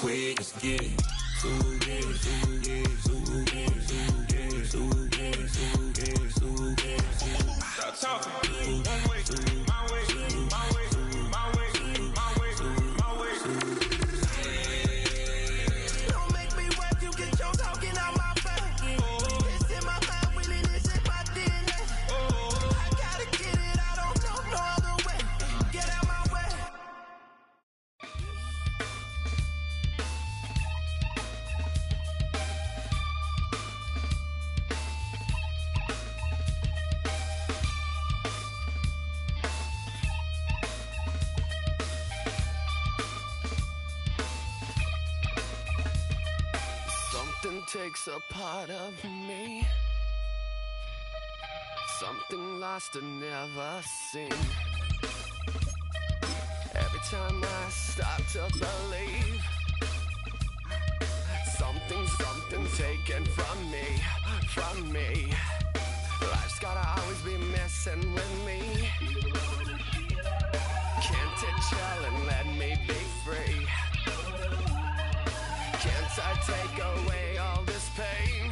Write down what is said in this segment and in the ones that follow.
quick, let's get it. Stop talking. One way, my way, my way, my way, my way, my way. Don't make me work, you get your talking out my face. It's in my mind, willing, it's in my DNA. I gotta get it, I don't know no other way. Get out my way. Something takes a part of me, something lost and never seen. Every time I start to believe, something taken from me. Life's gotta always be messing with me. Can't it chill and let me be free? Can't I take away all this pain?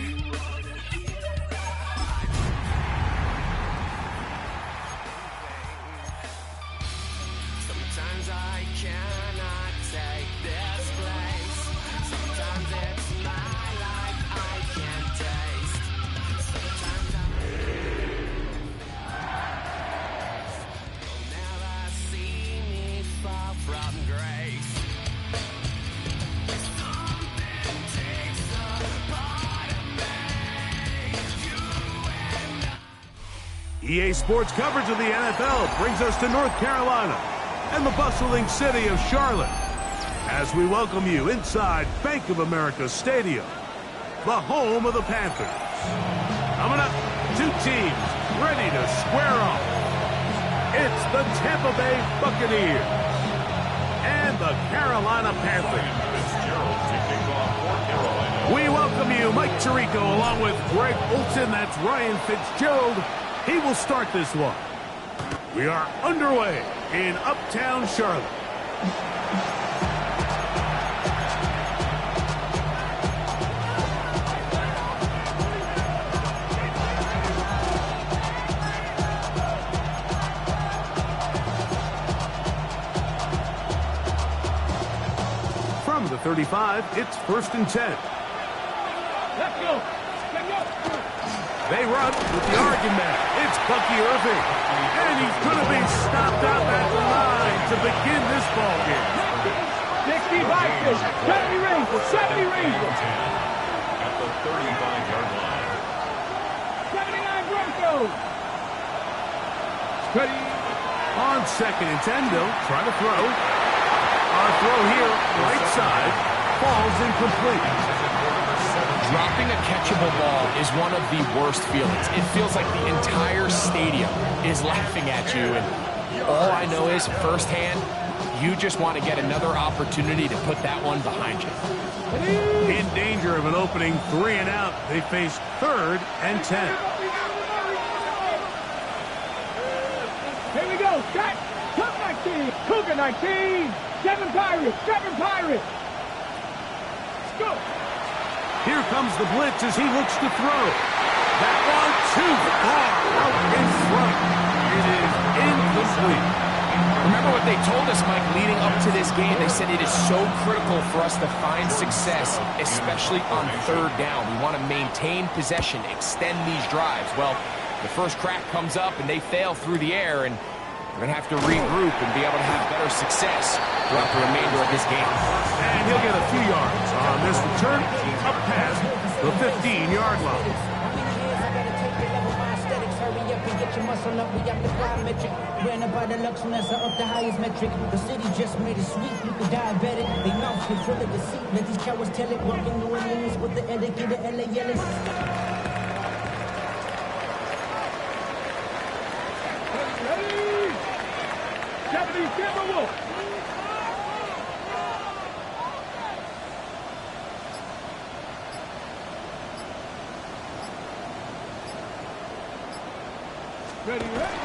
Sometimes I cannot take this place. Sometimes it's my life I can't taste. Sometimes you'll never see me fall from grace. EA Sports coverage of the NFL brings us to North Carolina and the bustling city of Charlotte as we welcome you inside Bank of America Stadium, the home of the Panthers. Coming up, two teams ready to square off. It's the Tampa Bay Buccaneers and the Carolina Panthers. We welcome you, Mike Tirico, along with Greg Olson. That's Ryan Fitzgerald. He will start this one. We are underway in Uptown Charlotte. From the 35, it's 1st and 10. Let's go. They run with the argument. It's Bucky Irving. And he's going to be stopped out at the line to begin this ball game. 60 Vikings. 70 Rangers. 70 Rangers. At the 35-yard line. 79 Broncos. Ready. On 2nd and 10, they'll try to throw. Our throw here, right side, falls incomplete. Dropping a catchable ball is one of the worst feelings. It feels like the entire stadium is laughing at you, and all I know is firsthand, you just want to get another opportunity to put that one behind you. In danger of an opening 3 and out, they face 3rd and 10. Here we go. Shot. Cook 19. Cougar 19. 7 Pirates. 7 Pirates. Let's go. Here comes the blitz as he looks to throw. That one too far out in front. It is incomplete. Remember what they told us, Mike, leading up to this game. They said it is so critical for us to find success, especially on 3rd down. We want to maintain possession, extend these drives. Well, the first crack comes up and they fail through the air, and we're going to have to regroup and be able to have better success throughout the remainder of this game. And he'll get a few yards on this return up past the 15-yard line. Hurry up and get your muscle up, we got the plyometric. Ran up by the Lux when that's up the highest metric. The city just made it sweet, you could diabetic. They mouth get full of deceit, let these cowards tell it. Walking New Orleans with the etiquette, the LA yelling. Ready. 70 Timberwolves. Ready, ready.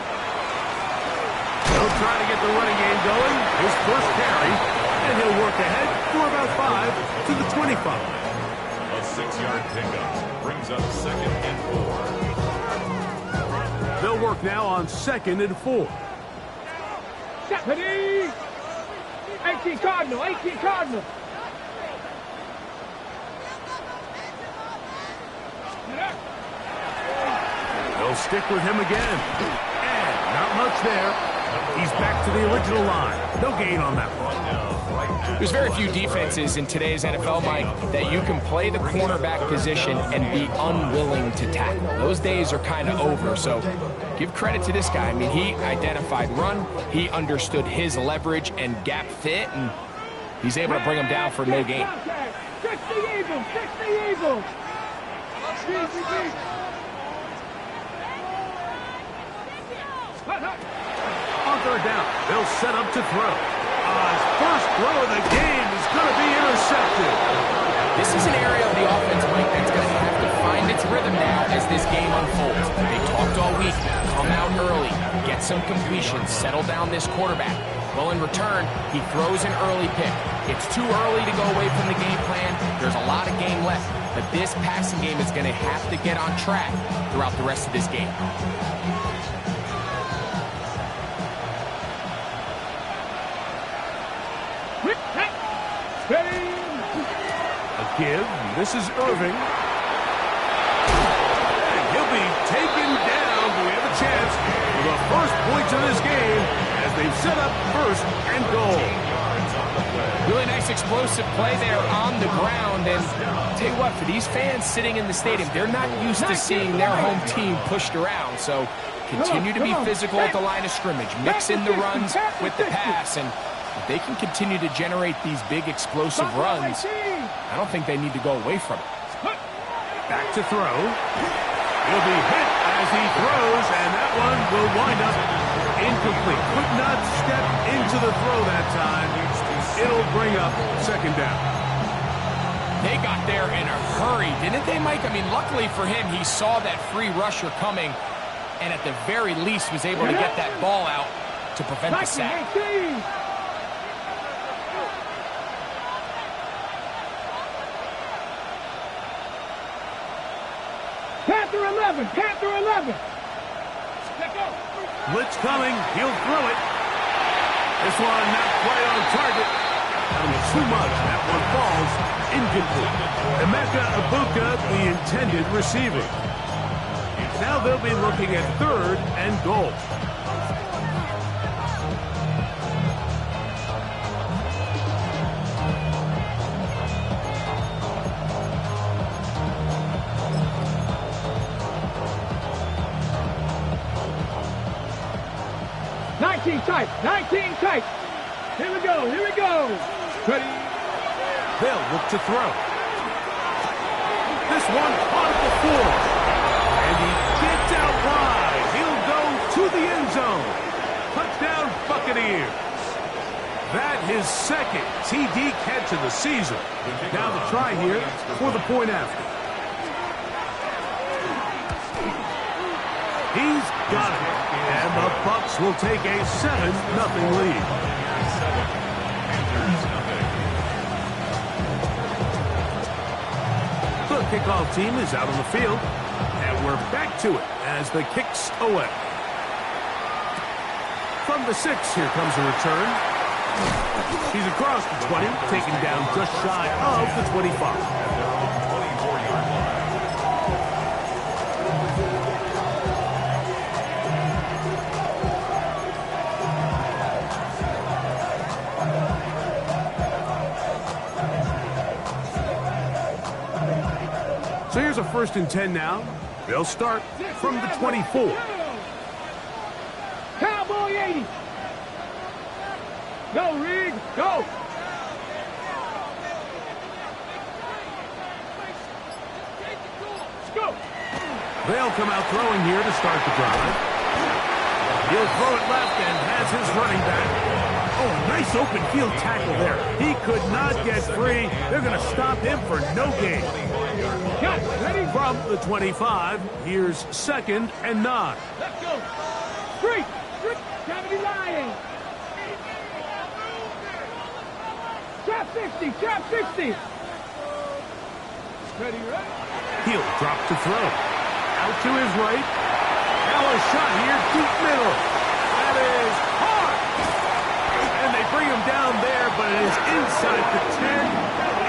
He'll try to get the running game going. His first carry, And he'll work ahead for about 5 to the 25. A 6-yard pickup brings up 2nd and 4. They'll work now on 2nd and 4. Stephanie! 18 Cardinal, 18 Cardinal. They'll stick with him again. And not much there. He's back to the original line. No gain on that one. There's very few defenses in today's NFL, Mike, that you can play the cornerback position and be unwilling to tackle. Those days are kind of over, so give credit to this guy. I mean, he identified run, he understood his leverage and gap fit, and he's able to bring him down for no gain. 60 Eagles, 60 Eagles. On third down, they'll set up to throw. His first throw of the game is going to be intercepted. This is an area of the offense, Mike, that's going to have to find its rhythm now as this game unfolds. They talked all week, come out early, get some completions, settle down this quarterback. Well, in return, he throws an early pick. It's too early to go away from the game plan. There's a lot of game left, but this passing game is going to have to get on track throughout the rest of this game. A give. This is Irving. And he'll be taken down. Do we have a chance for the first points of this game as they've set up 1st and goal. Really nice explosive play there on the ground. And I'll tell you what, for these fans sitting in the stadium, they're not used to seeing their home team pushed around. So continue to be physical at the line of scrimmage. Mix in the runs with the pass. And if they can continue to generate these big explosive runs, I don't think they need to go away from it. Back to throw. He'll be hit as he throws, and that one will wind up incomplete. Could not step into the throw that time. It'll bring up 2nd down. They got there in a hurry, didn't they, Mike? I mean, luckily for him, he saw that free rusher coming, and at the very least was able to get that ball out to prevent the sack. Panther 11, Panther 11. Blitz coming. He'll throw it. This one not quite on target. Too much. That one falls incomplete. Emeka Ibuka, the intended receiver. Now they'll be looking at 3rd and goal. Tight, 19 tight. Here we go, here we go. Ready? They'll look to throw. This one caught at the 4. And he gets out wide. He'll go to the end zone. Touchdown, Buccaneers. That his 2nd TD catch of the season. Now the try here for the point after. He's got it. And the Bucs will take a 7-0 lead. The kickoff team is out on the field. And we're back to it as the kick's away. From the 6, here comes a return. He's across the 20, taken down just shy of the 25. So here's a 1st and 10 now. They'll start from the 24. Cowboy 80. Go, Reed, go. Let's go. They'll come out throwing here to start the drive. He'll throw it left and has his running back. Oh, nice open field tackle there. He could not get free. They're going to stop him for no gain. Got it. Ready? From the 25, here's 2nd and 9. Let's go. Street. Cavity Lion. 60, trap 60. Ready, ready. He'll drop to throw. Out to his right. Now a shot here, deep middle. That is hard. And they bring him down there, but it is inside the 10.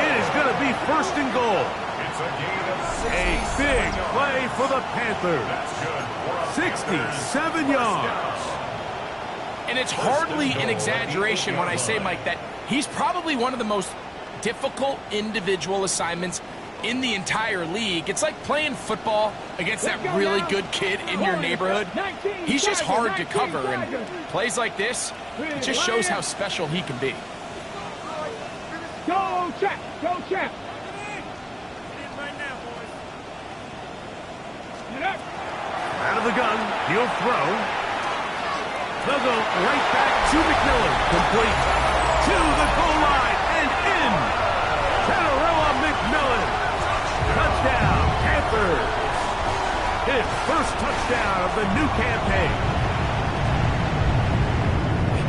It is going to be first and goal. It's a gain of 67 A big play for the Panthers. That's good. 67 yards. And it's hardly an exaggeration when I say, Mike, that he's probably one of the most difficult individual assignments in the entire league. It's like playing football against that really good kid in your neighborhood. He's just hard to cover, and plays like this, it just shows how special he can be. Go, Chap. Go, Chap. Out of the gun, he'll throw. They'll go right back to McMillan. Complete to the goal line and in. Catarella McMillan. Touchdown, Panthers. His first touchdown of the new campaign.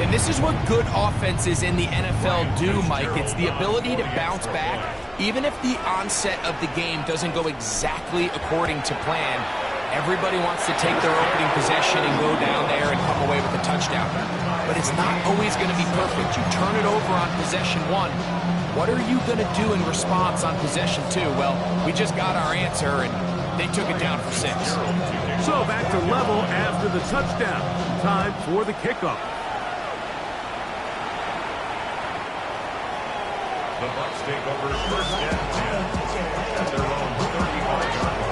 And this is what good offenses in the NFL do, Mike. It's the ability to bounce back, even if the onset of the game doesn't go exactly according to plan. Everybody wants to take their opening possession and go down there and come away with a touchdown. But it's not always going to be perfect. You turn it over on possession 1. What are you going to do in response on possession 2? Well, we just got our answer, and they took it down for 6. So back to level after the touchdown. Time for the kickoff. The Bucs take over first and 10 at their own 35-yard line.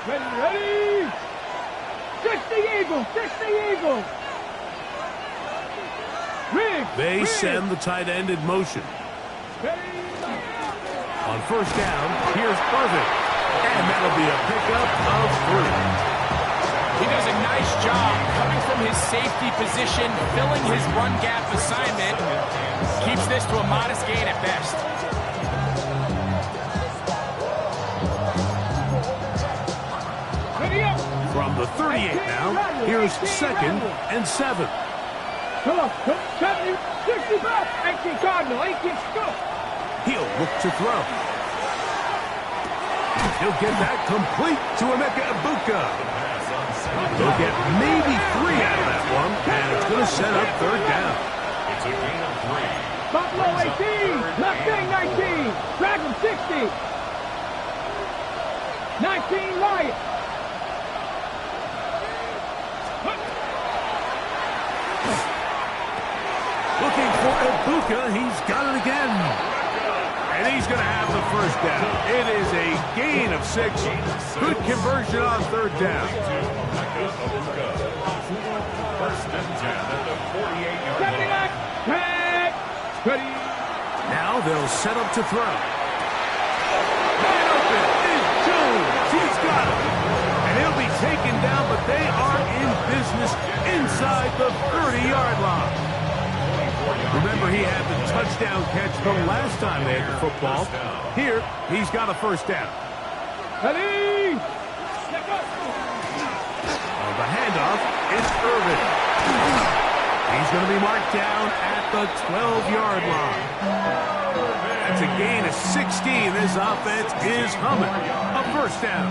Ready? 60 Eagles, 60 Eagles. They send the tight end in motion. Ready? On first down, here's Irvin. And that'll be a pickup of 3. He does a nice job coming from his safety position, filling his run gap assignment. Keeps this to a modest gain at best. Ready up. From the 38 now, here's 2nd and 7. Come on, 70, 65, 18 Cardinal, 18 go. He'll look to throw. He'll get that complete to Emeka Ibuka. They'll get maybe 3 out of that one, and it's going to set up third down. It's a gain of 3. Buffalo 18, Mustang 19, Dragon 60, 19 Riot. Looking for Ibuka, he's got it again. And he's going to have the first down. It is a gain of 6. Good conversion on third down. First and 10 at the 48-yard line. 79, ready. Now they'll set up to throw. Man open is Jones. He's got him. And he'll be taken down, but they are in business inside the 30-yard line. Remember, he had the touchdown catch the last time they had the football. Here, he's got a first down. Ready. The handoff is Irvin. He's going to be marked down at the 12-yard line. That's a gain of 16. This offense is humming. A first down.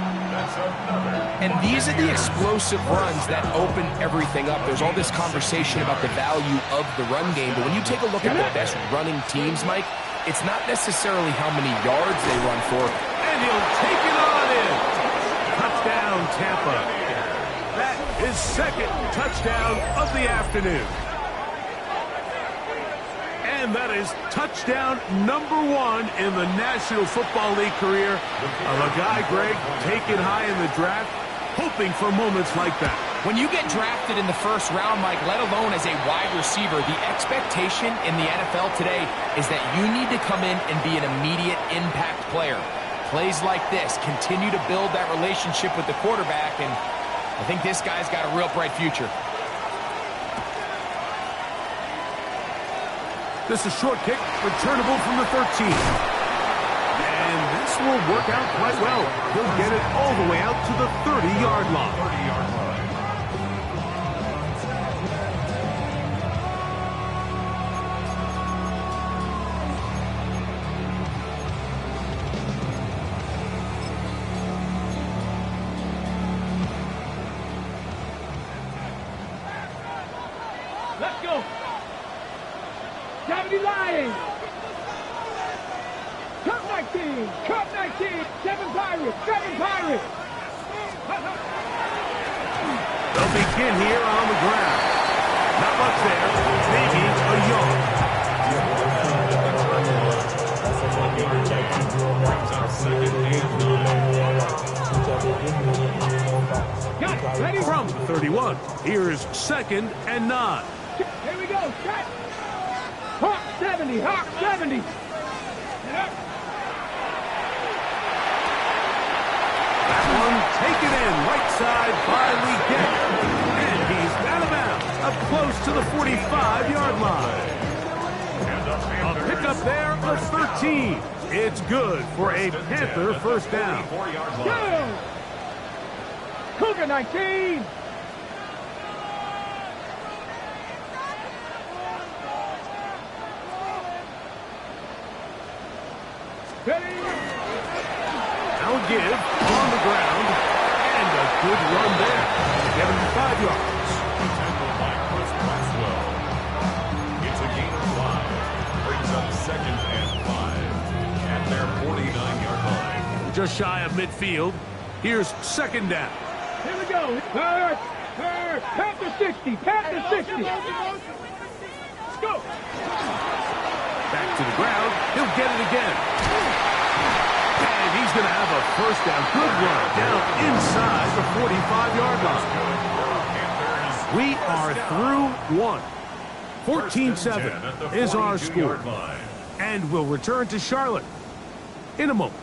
And these are the explosive runs that open everything up. There's all this conversation about the value of the run game, but when you take a look at the best running teams, Mike, it's not necessarily how many yards they run for. And he'll take it on in. Touchdown, Tampa. That is 2nd touchdown of the afternoon. And that is touchdown number 1 in the National Football League career of a guy, Greg, taken high in the draft, hoping for moments like that. When you get drafted in the first round, Mike, let alone as a wide receiver, the expectation in the NFL today is that you need to come in and be an immediate impact player. Plays like this continue to build that relationship with the quarterback, and I think this guy's got a real bright future. This is a short kick, returnable from the 13. And this will work out quite well. He'll get it all the way out to the 30-yard line. 30-yard line. Let's go. 70 Lions. Cup 19. Cup 19. 7 Pirates. 7 Pirates. They'll begin here on the ground. Not much there. Maybe a yard. Got it. Ready? From the 31, here's 2nd and 9. Here we go. Set. Hawk 70. Hawk 70. That one taken in right side by Lee. And he's out of bounds, up close to the 45-yard line. A pickup there of 13. It's good for a Panther first down. Go. Cougar 19. Ready? Now a give on the ground. And a good run there. 75 yards. Tackled by Chris Maxwell. It's a gain of 5. Brings up 2nd and 5 at their 49-yard line. Just shy of midfield. Here's 2nd down. Here we go. Third. Panther 60. Panther 60. Let's go. Back to the ground. He'll get it again. And he's going to have a first down. Good run down inside the 45-yard line. We are through one. 14-7 is our score. And we'll return to Charlotte in a moment.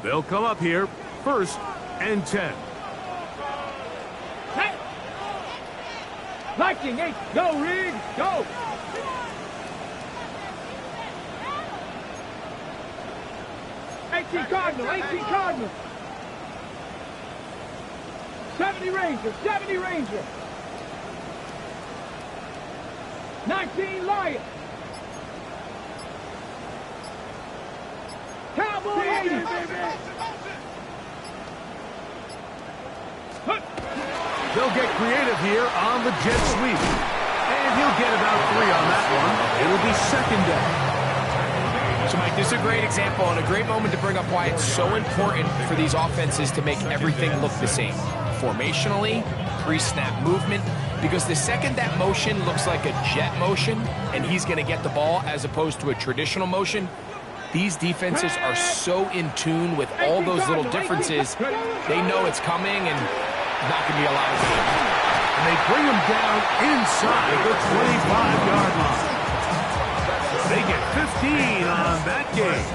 They'll come up here, 1st and 10. Hey. Lightning 8. Go, Reed. Go. Cardinal. 18 Cardinal. 70 Ranger. 70 Ranger. 19 Lion. Cowboy 80. They'll get creative here on the jet sweep. And he'll get about 3 on that one. It'll be 2nd down. So, Mike, this is a great example and a great moment to bring up why it's so important for these offenses to make everything look the same. Formationally, pre-snap movement, because the second that motion looks like a jet motion and he's going to get the ball as opposed to a traditional motion, these defenses are so in tune with all those little differences, they know it's coming and not going to be a lot of games. And they bring him down inside the 25-yard line. They get 15 on that game.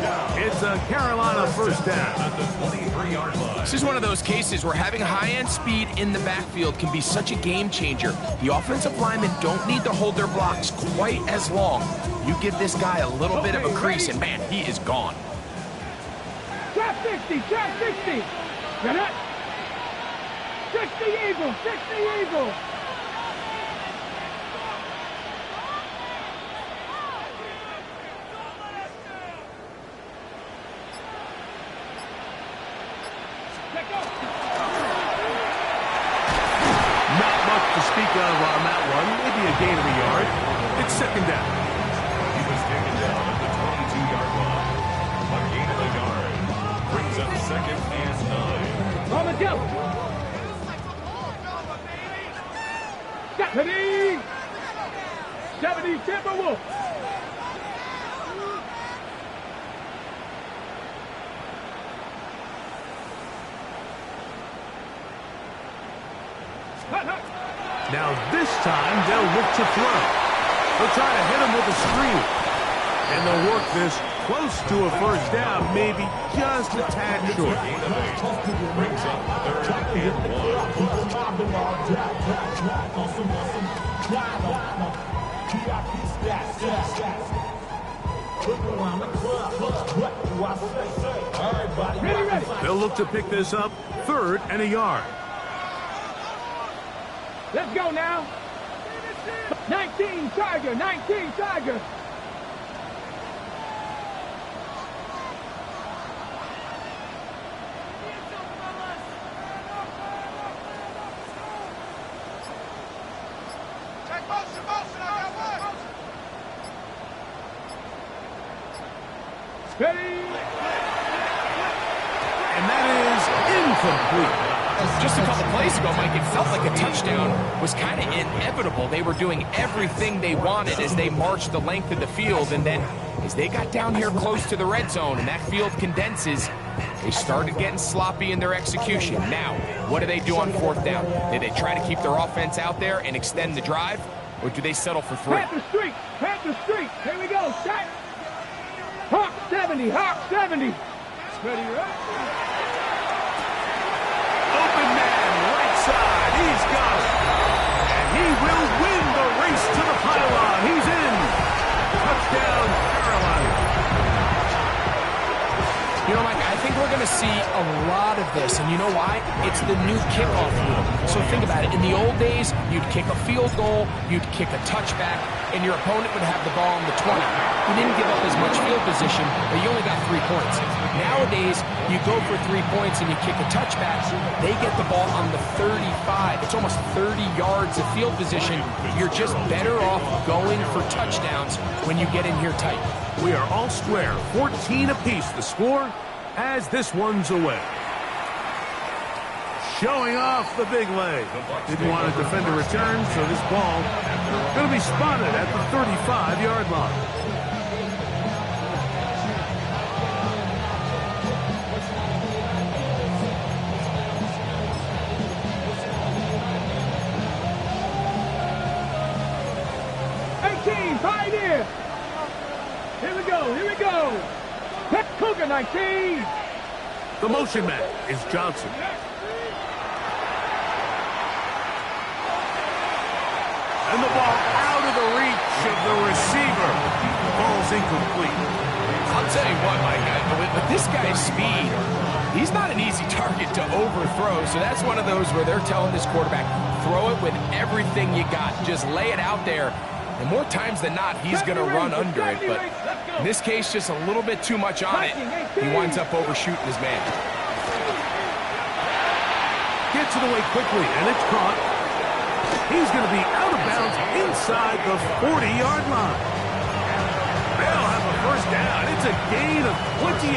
It's a Carolina first down. At the 23-yard line. This is one of those cases where having high-end speed in the backfield can be such a game changer. The offensive linemen don't need to hold their blocks quite as long. You give this guy a little bit of a crease, and man, he is gone. Trap 60. Trap 60. Get it. 60 Eagle. 60 Eagle. Not much to speak of on that one. Maybe a gain of a yard. It's 2nd down. He was taken down at the 22-yard line. A gain of a yard. Brings up 2nd and 9. On the jump. 70. 70 Timberwolves. Now this time they'll look to throw. They'll try to hit him with a screen. And they'll work this close to a first down, maybe just a tad short. Brings up 3rd and 1. They'll look to pick this up 3rd and a yard. Let's go now. 19 Tiger, 19 Tiger. Ready? And that is incomplete. Just a couple plays ago, Mike, it felt like a touchdown was kind of inevitable. They were doing everything they wanted as they marched the length of the field, and then as they got down here close to the red zone and that field condenses, they started getting sloppy in their execution. Now, what do they do on 4th down? Do they try to keep their offense out there and extend the drive, or do they settle for 3? Panther Street, Panther Street. Here we go, shot. Hawk 70, Hawk 70. Ready, right? Open man, right side, he's got it. And he will win the race to the pylon. He's in. Touchdown, Carolina. You know, Mike, I think we're going to see a lot of this, and you know why? It's the new kickoff rule. So think about it. In the old days, you'd kick a field goal, you'd kick a touchback, and your opponent would have the ball on the 20. You didn't give up as much field position, but you only got 3 points. Nowadays, you go for 3 points and you kick a touchback, they get the ball on the 35. It's almost 30 yards of field position. You're just better off going for touchdowns when you get in here tight. We are all square, 14 apiece the score as this one's away. Showing off the big leg. Didn't want to defend a return, so this ball going to be spotted at the 35-yard line. Pioneer. Here we go, here we go. Cougar 19. The motion man is Johnson. And the ball out of the reach of the receiver. Ball's incomplete. I'll tell you what, Mike, with this guy's speed, he's not an easy target to overthrow. So that's one of those where they're telling this quarterback, throw it with everything you got. Just lay it out there. And more times than not, he's going to run under it. But in this case, just a little bit too much on it. He winds up overshooting his man. Gets it away quickly, and it's caught. He's going to be out of bounds inside the 40-yard line. They'll have a first down. It's a gain of 28.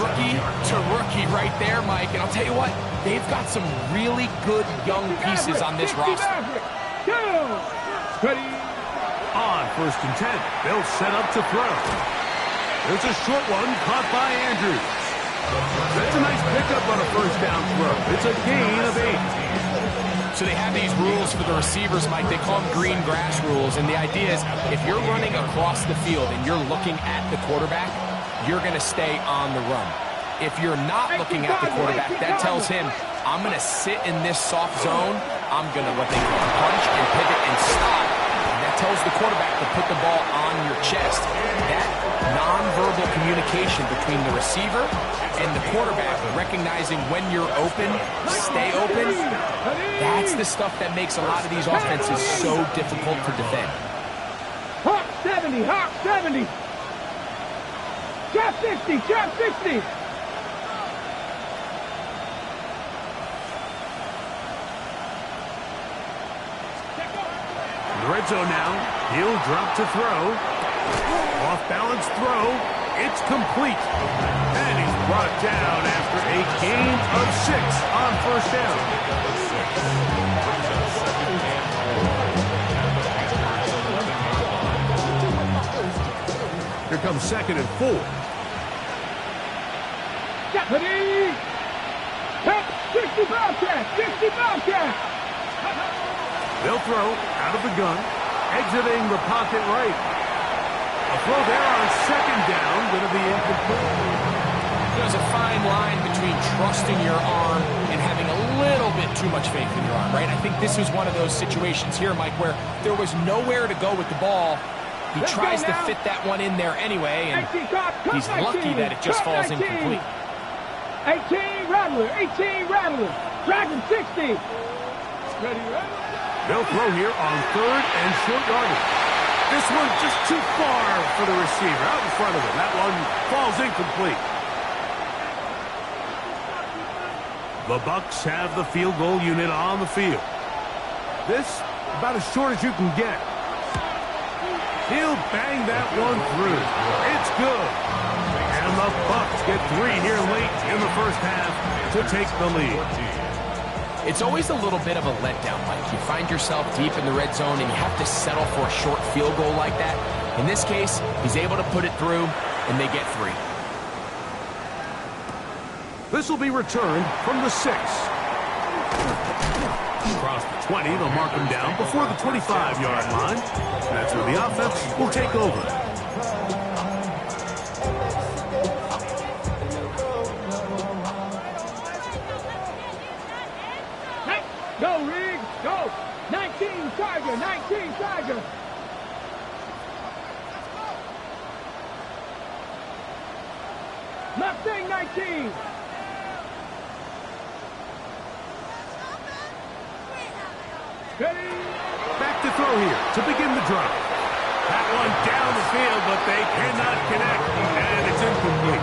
Rookie to rookie right there, Mike. And I'll tell you what, they've got some really good young pieces on this roster. Ready. On 1st and 10, they'll set up to throw. There's a short one caught by Andrews. That's a nice pickup on a first down throw. It's a gain of 8. So they have these rules for the receivers, Mike. They call them green grass rules. And the idea is if you're running across the field and you're looking at the quarterback, you're going to stay on the run. If you're not looking at the quarterback, that tells him, I'm going to sit in this soft zone. I'm going to, what they call, punch and pivot and stop. And that tells the quarterback to put the ball on your chest. That nonverbal communication between the receiver and the quarterback, recognizing when you're open, stay open, that's the stuff that makes a lot of these offenses so difficult to defend. Hawk 70, Hawk 70. Drop 60, drop 60. Red zone now. He'll drop to throw. Off balance throw. It's complete. And he's brought down after a gain of 6 on first down. Here comes 2nd and 4. Ready. 60 Bobcat, 60 Bobcat. throw out of the gun, exiting the pocket right. A throw there on second down, going to be incomplete. There's a fine line between trusting your arm and having a little bit too much faith in your arm, right? I think this was one of those situations here, Mike, where there was nowhere to go with the ball. He tries to fit that one in there anyway, and he's lucky that it just falls incomplete. 18 Rattler, 18 Rattler, Dragon 60. Ready, They'll throw here on third and short yardage. This one just too far for the receiver, out in front of him. That one falls incomplete. The Bucs have the field goal unit on the field. This, about as short as you can get. He'll bang that one through. It's good. And the Bucs get 3 here late in the first half to take the lead. It's always a little bit of a letdown, Mike. You find yourself deep in the red zone and you have to settle for a short field goal like that. In this case, he's able to put it through, and they get 3. This will be returned from the 6. Across the 20, they'll mark him down before the 25-yard line. That's where the offense will take over. Go, Riggs, go. 19 Tiger, 19 Tiger. Mustang 19. Back to throw here to begin the drive. That one down the field, but they cannot connect, and it's incomplete.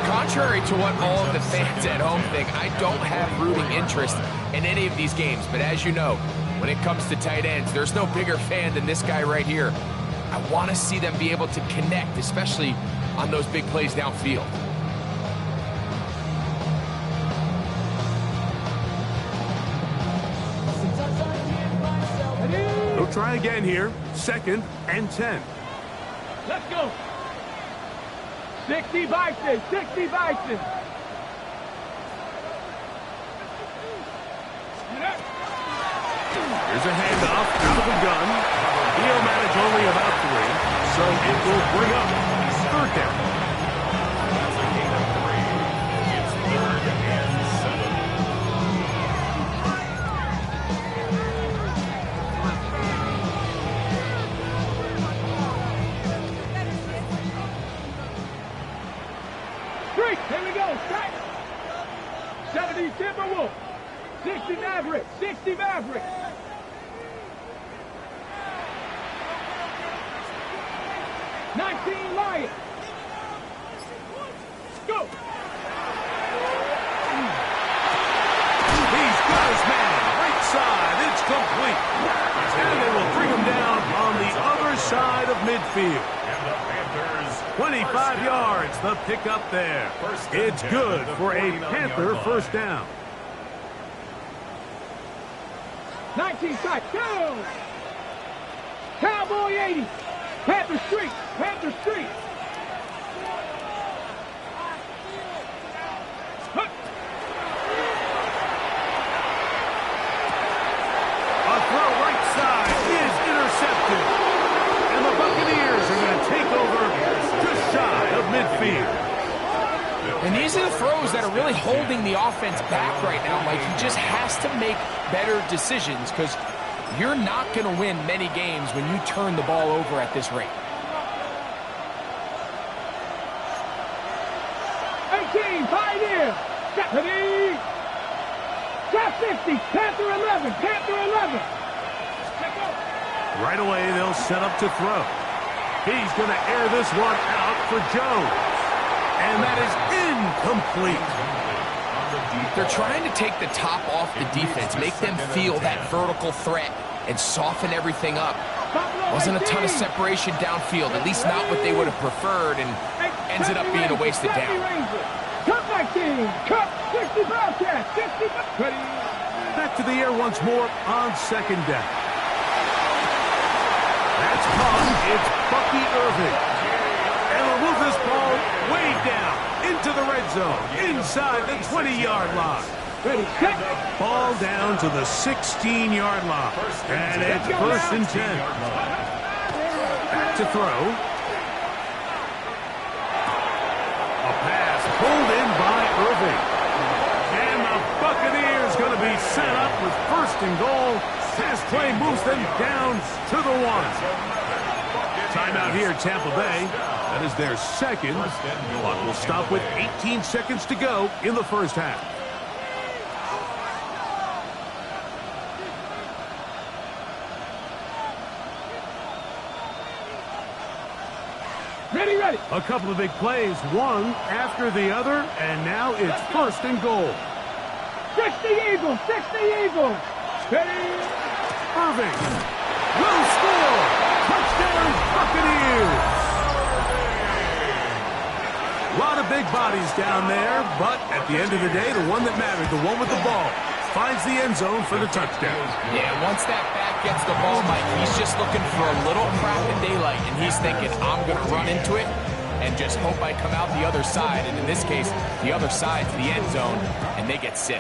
Contrary to what all of the fans at home think, I don't have rooting interest in any of these games. But as you know, when it comes to tight ends, there's no bigger fan than this guy right here. I want to see them be able to connect, especially on those big plays downfield. They'll try again here. 2nd and 10. Let's go. 60 Bison, 60 Bison. Here's a handoff out of the gun. He'll manage only about 3, so it will bring up 3rd down. That's a gain of 3. It's 3rd and 7. Here we go, strike. 70 Timberwolf. 60 Maverick, 60 Maverick. Lion. Go. He's got his man. Right side. It's complete. And they will bring him down on the other side of midfield. And the Panthers 25 yards, the pickup there. It's good for a Panther first down. 19 side. Go. Cowboy 80. Panther Street. Panther Street. A throw right side is intercepted. And the Buccaneers are going to take over just shy of midfield. And these are the throws that are really holding the offense back right now, Mike. He just has to make better decisions because you're not going to win many games when you turn the ball over at this rate. 18, Pioneer. Stephanie. Top 50. Panther 11. Panther 11. Right away, they'll set up to throw. He's going to air this one out for Jones. And that is incomplete. They're trying to take the top off the defense, make them feel that vertical threat, and soften everything up. Wasn't a ton of separation downfield, at least not what they would have preferred, and ends it up being a wasted down. Cup 19. Cup 60 Bobcat. 60. Back to the air once more on second down. That's caught. It's Bucky Irving. And we'll move this ball way down into the red zone, inside the 20-yard line. Ready, set. Ball down to the 16-yard line. And it's first and 10. Back to throw. A pass pulled in by Irving. And the Buccaneers going to be set up with first and goal. Pass play moves them down to the 1. Timeout here, Tampa Bay. That is their second. Clock will stop with 18 seconds to go in the first half. Ready, ready. A couple of big plays, one after the other, and now it's first and goal. 60 Eagles, 60 Eagles. Ready. Irving will score. Touchdown, Buccaneers. A lot of big bodies down there, but at the end of the day, the one that mattered, the one with the ball, finds the end zone for the touchdown. Yeah, once that back gets the ball, Mike, he's just looking for a little crack of daylight, and he's thinking, I'm going to run into it and just hope I come out the other side. And in this case, the other side's the end zone, and they get 6.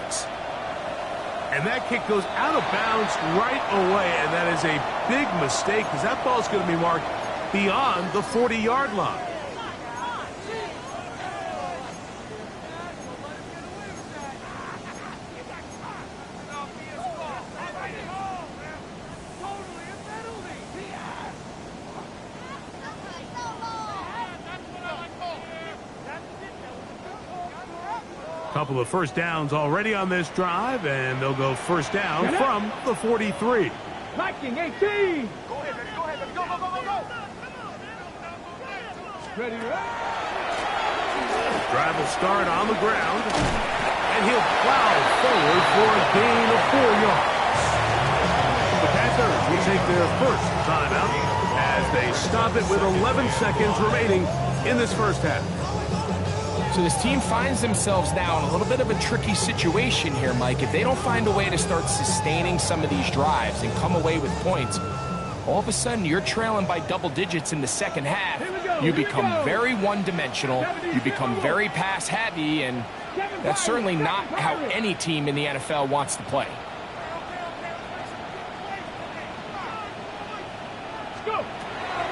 And that kick goes out of bounds right away, and that is a big mistake because that ball is going to be marked beyond the 40-yard line. Couple of first downs already on this drive, and they'll go first down from the 43. Viking 18. Go ahead, baby. Go. Ready, ready. Drive will start on the ground, and he'll plow forward for a gain of 4 yards. The Panthers will take their first timeout as they stop it with 11 seconds remaining in this first half. So this team finds themselves now in a little bit of a tricky situation here, Mike. If they don't find a way to start sustaining some of these drives and come away with points, all of a sudden you're trailing by double digits in the second half. You become very one-dimensional. You become very pass-heavy, and that's certainly not how any team in the NFL wants to play.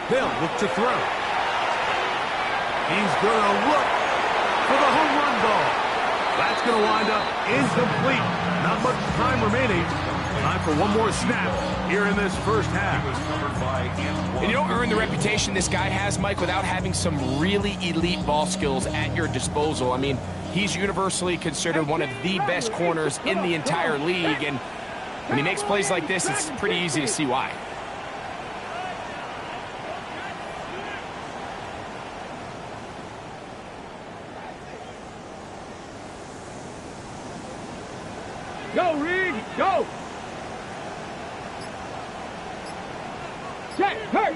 They'll look to throw. He's going to look for the home run ball. That's going to wind up incomplete. Not much time remaining. Time for one more snap here in this first half. And you don't earn the reputation this guy has, Mike, without having some really elite ball skills at your disposal. I mean, he's universally considered one of the best corners in the entire league, and when he makes plays like this, it's pretty easy to see why. Go, Reed, go! Check, hurt!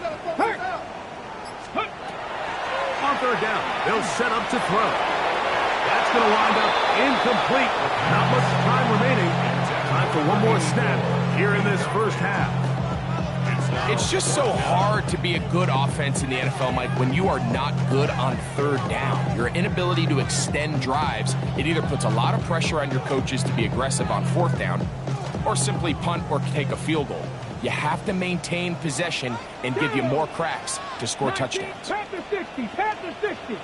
On third down, they'll set up to throw. That's going to wind up incomplete. Not much time remaining. Time for one more snap here in this first half. It's just so hard to be a good offense in the NFL, Mike, when you are not good on third down. Your inability to extend drives, it either puts a lot of pressure on your coaches to be aggressive on fourth down or simply punt or take a field goal. You have to maintain possession and give you more cracks to score touchdowns. Panther 60, Panther 60.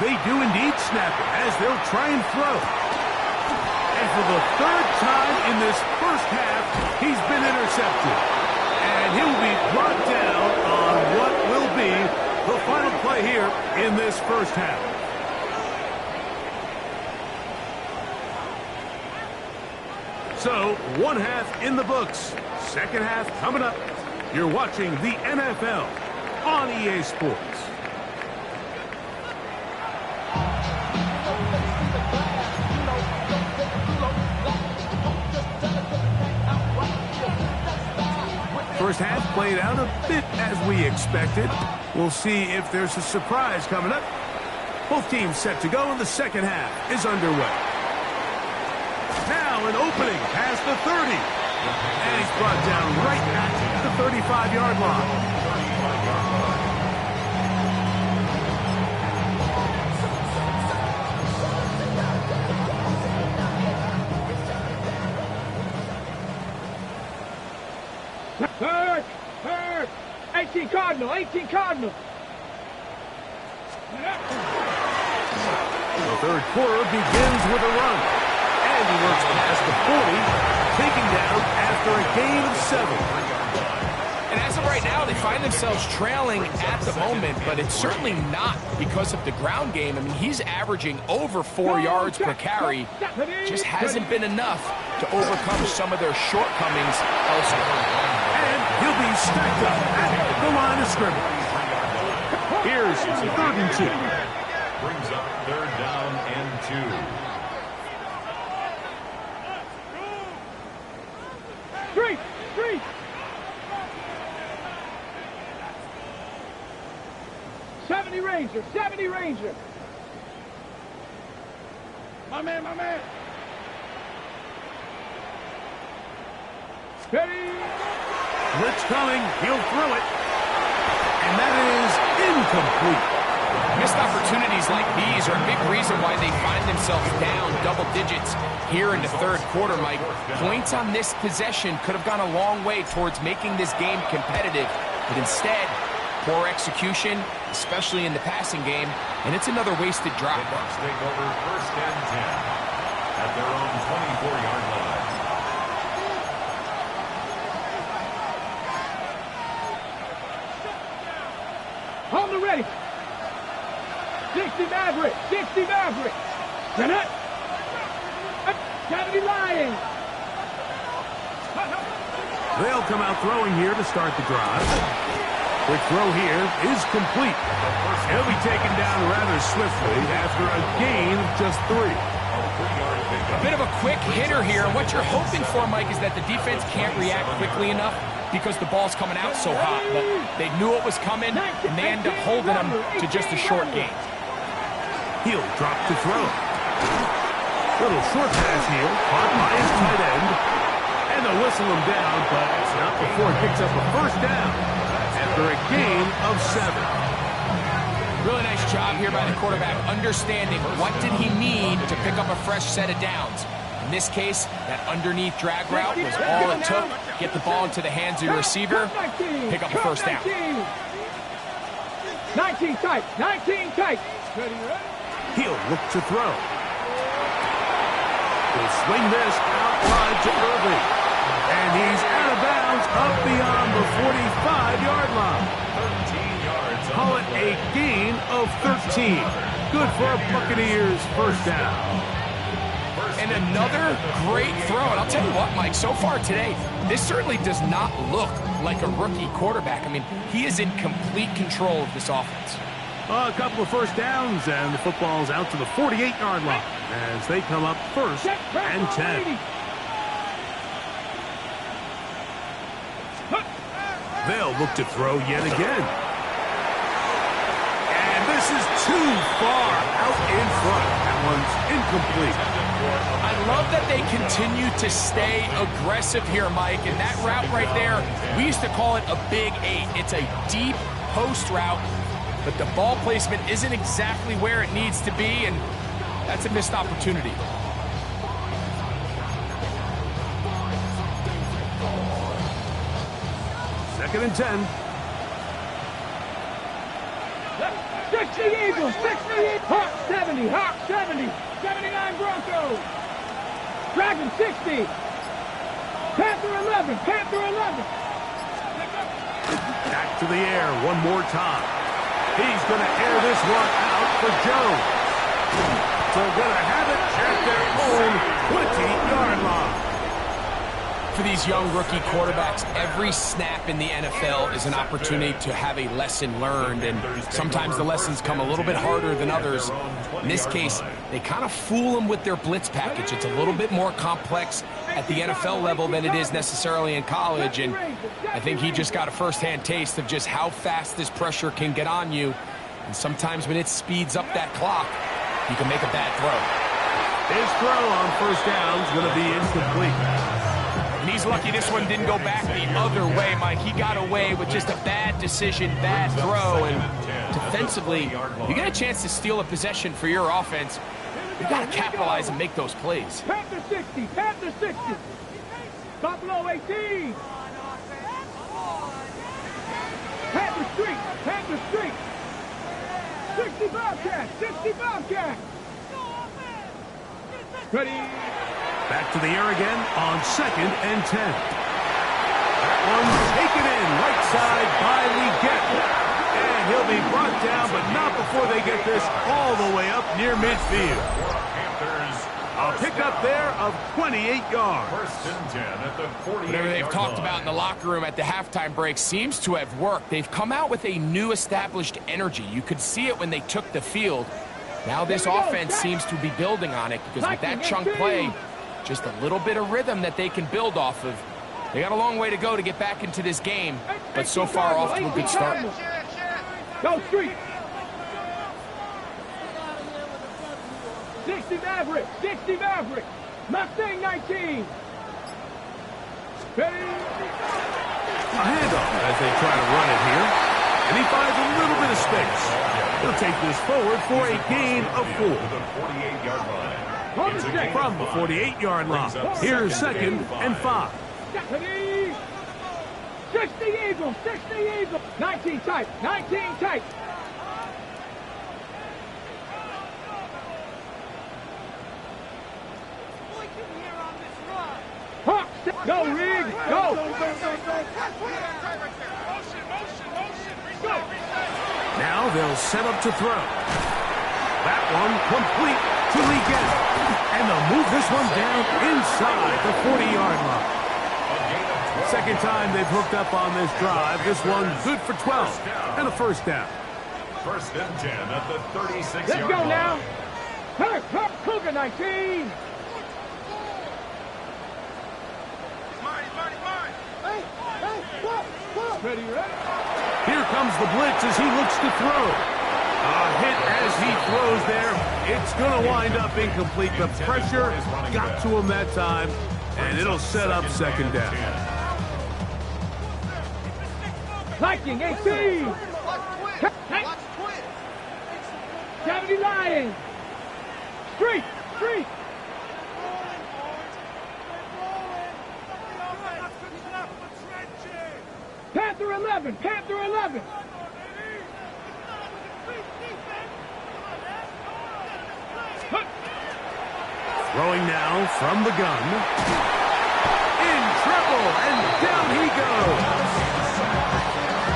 They do indeed snap it as they'll try and throw. And for the third time in this first half, he's been intercepted. And he'll be brought down on what will be the final play here in this first half. So, one half in the books. Second half coming up. You're watching the NFL on EA Sports. First half played out a bit as we expected. We'll see if there's a surprise coming up. Both teams set to go, and the second half is underway. Now an opening past the 30. And he's brought down right at the 35-yard line. Hurt! 18 Cardinal, 18 Cardinal. The third quarter begins with a run. And he works past the 40, taken down after a gain of 7. And as of right now, they find themselves trailing at the moment, but it's certainly not because of the ground game. I mean, he's averaging over 4 yards per carry. Just hasn't been enough to overcome some of their shortcomings elsewhere. And he'll be stacked up at the line of scrimmage. Here's 3rd and 2. Brings up 3rd down and 2. Three. 70 Ranger. My man. Ready. Blitz coming. He'll throw it. And that is incomplete. Missed opportunities like these are a big reason why they find themselves down double digits here in the third quarter, Mike. Points on this possession could have gone a long way towards making this game competitive, but instead, poor execution, especially in the passing game, and it's another wasted drive. The Bucs take over 1st and 10 at their own 24-yard line. On the ready. 60 Maverick. Jeanette. 70 Lions. They'll come out throwing here to start the drive. Quick throw here is complete. He'll be taken down rather swiftly after a gain of just 3. A bit of a quick hitter here. What you're hoping for, Mike, is that the defense can't react quickly enough because the ball's coming out so hot. But they knew it was coming, and they end up holding them to just a short gain. He'll drop to throw. Little short pass here, caught by his tight end. And they'll whistle him down, but it's not before he picks up a 1st down after a gain of 7. Really nice job here by the quarterback, understanding what did he need to pick up a fresh set of downs. In this case, that underneath drag route was all it took. Get the ball into the hands of your receiver, pick up a 1st down. 19 tight. He'll look to throw. He'll swing this out wide to Irving. And he's out of bounds up beyond the 45-yard line. 13 yards. Call it a gain of 13. Good for a Buccaneers 1st down. And another great throw. And I'll tell you what, Mike, so far today, this certainly does not look like a rookie quarterback. I mean, he is in complete control of this offense. A couple of 1st downs, and the football's out to the 48-yard line as they come up 1st and 10. They'll look to throw yet again. And this is too far out in front. That one's incomplete. I love that they continue to stay aggressive here, Mike. And that route right there, we used to call it a Big 8. It's a deep post route, but the ball placement isn't exactly where it needs to be, and that's a missed opportunity. Second and 10. 60 Eagles, 60 Hawk 70, 79 Broncos. Dragon 60. Panther 11. Back to the air one more time. He's going to air this one out for Jones. They're going to have it at their own 20-yard line. For these young rookie quarterbacks, every snap in the NFL is an opportunity to have a lesson learned, and sometimes the lessons come a little bit harder than others. In this case, they kind of fool them with their blitz package. It's a little bit more complex at the NFL level than it is necessarily in college, and I think he just got a first-hand taste of just how fast this pressure can get on you, and sometimes when it speeds up that clock, you can make a bad throw. His throw on 1st down is going to be incomplete. And he's He's lucky this one didn't go back the other way, Mike. He got away with just a bad decision, bad throw, and defensively, you get a chance to steal a possession for your offense. You got to capitalize and make those plays. Panther 60, Panther 60. Buffalo 18. Panther Street, Panther Street. 60 Bobcats, 60 Bobcats. Ready. Back to the air again on 2nd and 10. That one's taken in right side by Leggett. And he'll be brought down, but not before they get this all the way up near midfield. A pickup there of 28 yards. First and 10 at the 48. Whatever they've talked about in the locker room at the halftime break seems to have worked. They've come out with a new established energy. You could see it when they took the field. Now this offense seems to be building on it because with that chunk play, just a little bit of rhythm that they can build off of. They got a long way to go to get back into this game, but so far off to a good start. Go Street. 60 Maverick, 60 Maverick. Mustang 19. Ready. A handoff as they try to run it here. And he finds a little bit of space. He'll take this forward for a gain of 4. From the 48-yard line. Here's 2nd and 5. 60 Eagles, 60 Eagles. 19 tight, 19 tight. Hawk, go, Rig, go. Now they'll set up to throw. That one complete to Leggett. And they'll move this one down inside the 40-yard line. Second time they've hooked up on this drive. This one good for 12 and a first down. First and 10 at the 36-yard line. Let's go now. Hurt, Cougar 19. Ready, ready. Here comes the blitz as he looks to throw. A hit as he throws there. It's going to wind up incomplete. The pressure got to him that time, and it'll set up second down. Viking 18. 70 Lions. Street. Panther 11, Panther 11. Throwing now from the gun. In trouble, and down he goes.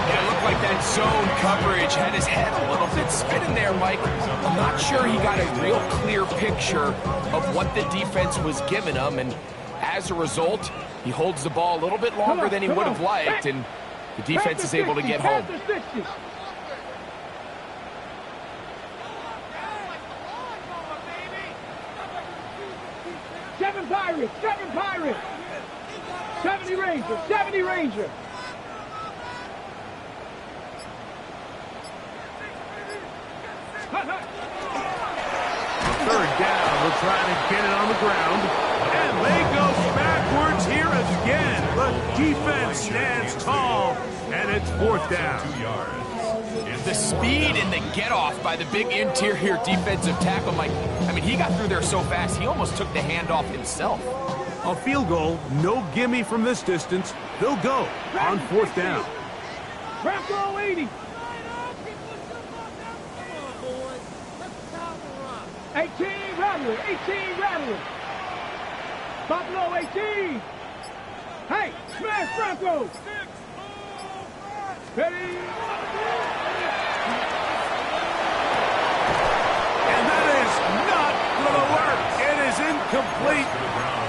Yeah, it looked like that zone coverage had his head a little bit spinning there, Mike. I'm not sure he got a real clear picture of what the defense was giving him, and as a result, he holds the ball a little bit longer than he would have liked, and the defense is able to get home. 7 Pirates, 7 Pirates. 70 Ranger, 70 Ranger. Third down, we're trying to get it on the ground. And they go backwards here again. The defense stands tall, and it's 4th down. The speed and the get-off by the big interior defensive tackle, Mike. I mean, he got through there so fast, he almost took the handoff himself. A field goal, no gimme from this distance. They'll go on 4th down. Bronco 80. 18 Rattler, 18 Rattler. Buffalo 18. Hey, smash Broncos. Ready. And that is not going to work. It is incomplete.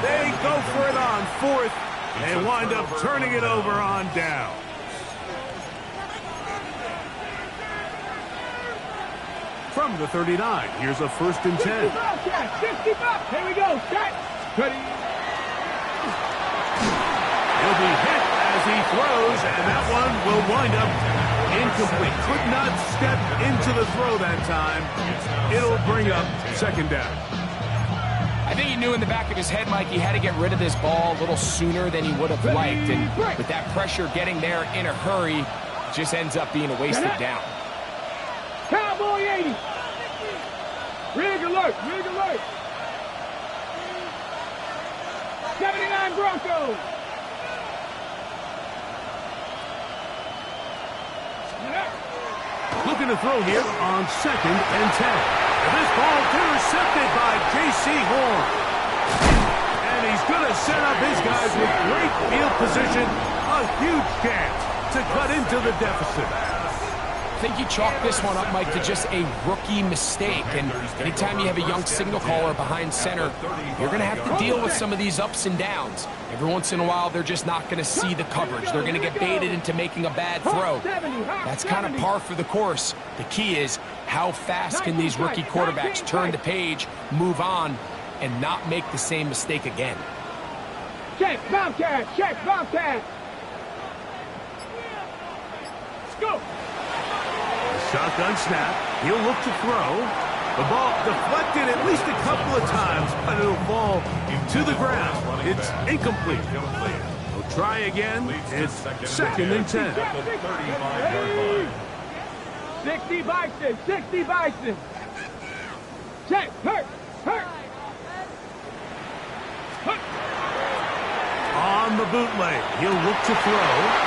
They go for it on 4th and wind up turning it over on down. From the 39, here's a 1st and 10. 50 bucks. Here we go. Start. Ready. He'll be hit as he throws, and that one will wind up incomplete. Could not step into the throw that time. It'll bring up 2nd down. I think he knew in the back of his head, Mike, he had to get rid of this ball a little sooner than he would have liked. And with that pressure getting there in a hurry, just ends up being a wasted down. Cowboy 80. Rig alert, rig alert. 79 Broncos. Looking to throw here on 2nd and 10. And this ball intercepted by J.C. Horn. And he's going to set up his guys with great field position. A huge chance to cut into the deficit. I think you chalk this one up, Mike, to just a rookie mistake. And anytime you have a young signal caller behind center, you're going to have to deal with some of these ups and downs. Every once in a while, they're just not going to see the coverage. They're going to get baited into making a bad throw. That's kind of par for the course. The key is how fast can these rookie quarterbacks turn the page, move on, and not make the same mistake again. Check, Bobcat, check, Bobcat. Let's go. Shotgun snap. He'll look to throw. The ball deflected at least a couple of times, but it'll fall to the ground. It's incomplete. He'll try again. It's 2nd and 10. 60 Bison, 60 Bison. Check, hurt. On the bootleg, he'll look to throw.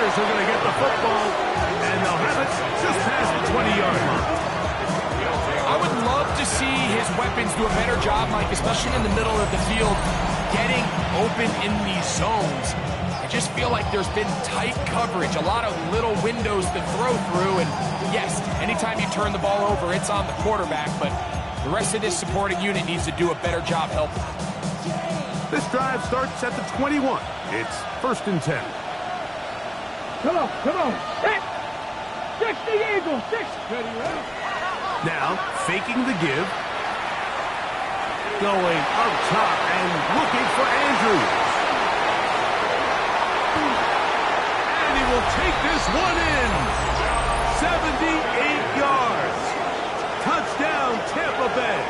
Are going to get the football, and they'll have it just past the 20-yard line. I would love to see his weapons do a better job, Mike, especially in the middle of the field, getting open in these zones. I just feel like there's been tight coverage, a lot of little windows to throw through, and yes, anytime you turn the ball over, it's on the quarterback, but the rest of this supporting unit needs to do a better job helping. This drive starts at the 21. It's 1st and 10. Come on. 60 Eagles, 6. Now, faking the give. Going up top and looking for Andrews. And he will take this one in. 78 yards. Touchdown, Tampa Bay.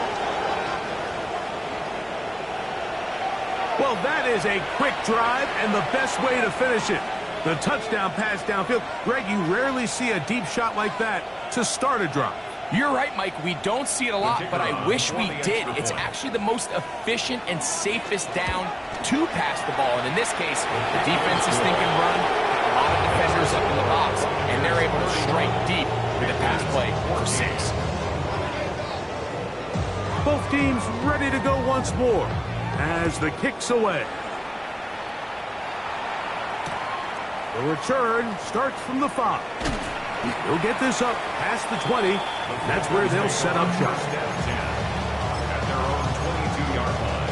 Well, that is a quick drive and the best way to finish it. The touchdown pass downfield. Greg, you rarely see a deep shot like that to start a drive. You're right, Mike. We don't see it a lot, but I wish we did. It's actually the most efficient and safest down to pass the ball. And in this case, the defense is thinking run, a lot of defenders up in the box, and they're able to strike deep with a pass play for 6. Both teams ready to go once more as the kick's away. The return starts from the 5. He'll get this up past the 20. That's where they'll set up shop. At their own 22-yard line.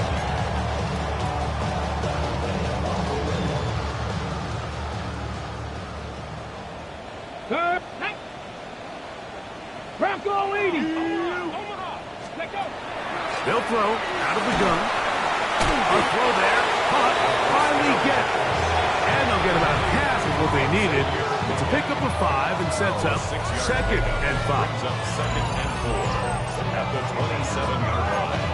Bronco 80. They'll throw out of the gun. A throw there. Caught. Finally get. And they'll get about half of what they needed. It's a pickup of 5 and sets up 2nd and 5. Brings up 2nd and 4 at the 27-yard line.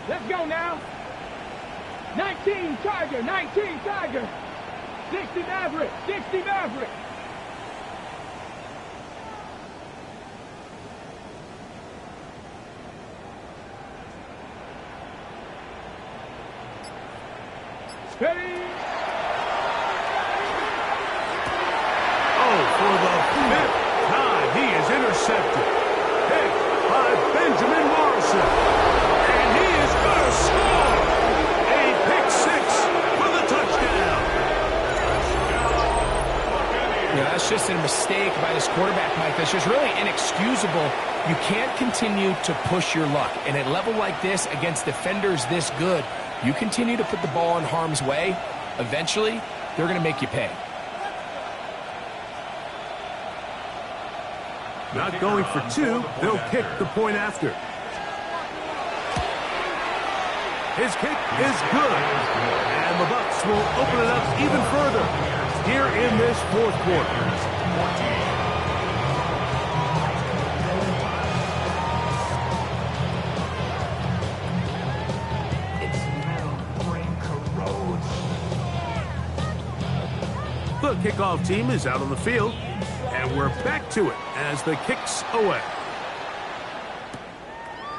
Let's go now. 19 Tiger, 19 Tiger. 60 Maverick, 60 Maverick. Steady. Oh, for the 5th time, he is intercepted. Hit by Benjamin Morrison. And he is going to score. A pick 6 for the touchdown. Yeah, that's just a mistake by this quarterback, Mike. That's just really inexcusable. You can't continue to push your luck. And at a level like this, against defenders this good, you continue to put the ball in harm's way, eventually, they're going to make you pay. Not going for 2, they'll kick the point after. His kick is good. And the Bucs will open it up even further here in this fourth quarter. The kickoff team is out on the field, and we're back to it as the kick's away.